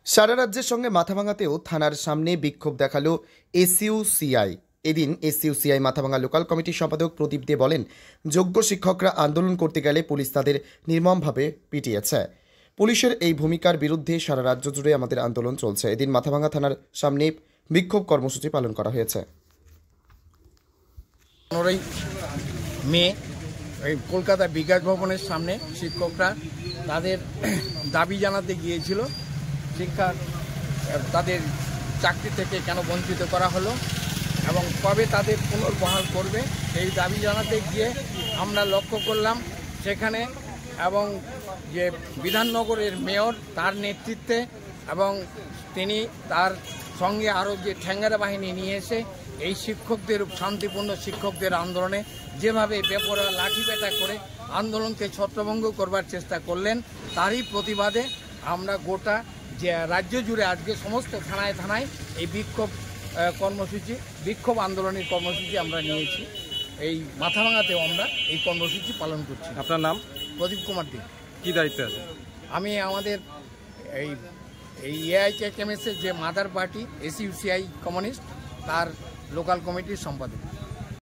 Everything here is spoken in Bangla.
সারা রাজ্যের সঙ্গে মাথাভাঙাতেও থানার সামনে বিক্ষোভ দেখালো এসইউসিআই। এদিন এসইউসিআই মাথাভাঙা লোকাল কমিটির সম্পাদক প্রদীপ দে বলেন, যোগ্য শিক্ষকরা আন্দোলন করতে গেলে পুলিশ তাদের নির্মমভাবে পিটিয়েছে। পুলিশের এই ভূমিকার বিরুদ্ধে সারা রাজ্য জুড়ে আমাদের আন্দোলন চলছে। এদিন মাথাভাঙা থানার সামনে বিক্ষোভ কর্মসূচি পালন করা হয়েছে। 15ই মে এই কলকাতা বিকাশ ভবনের সামনে শিক্ষকরা তাদের দাবি জানাতে গিয়েছিল। শিক্ষার তাদের চাকরি থেকে কেন বঞ্চিত করা হলো এবং কবে তাদের পুনর্বহাল করবে সেই দাবি জানাতে গিয়ে আমরা লক্ষ্য করলাম সেখানে, এবং যে বিধাননগরের মেয়র তার নেতৃত্বে এবং তিনি তার সঙ্গে আরও যে ঠ্যাঙ্গারা বাহিনী নিয়ে এসে এই শিক্ষকদের শান্তিপূর্ণ শিক্ষকদের আন্দোলনে যেভাবে বেপরোয়া লাঠিপেটা করে আন্দোলনকে ছত্রভঙ্গ করবার চেষ্টা করলেন, তারই প্রতিবাদে আমরা গোটা যে রাজ্য জুড়ে আজকে সমস্ত থানায় থানায় এই বিক্ষোভ আন্দোলনের কর্মসূচি আমরা নিয়েছি। এই মাথাভাঙাতেও আমরা এই কর্মসূচি পালন করছি। আপনার নাম? প্রদীপ কুমার দে। কি দায়িত্বে আছে? আমি আমাদের এই এআইকেএমএসের যে মাদার পার্টি এসইউসিআই কমিউনিস্ট তার লোকাল কমিটির সম্পাদক।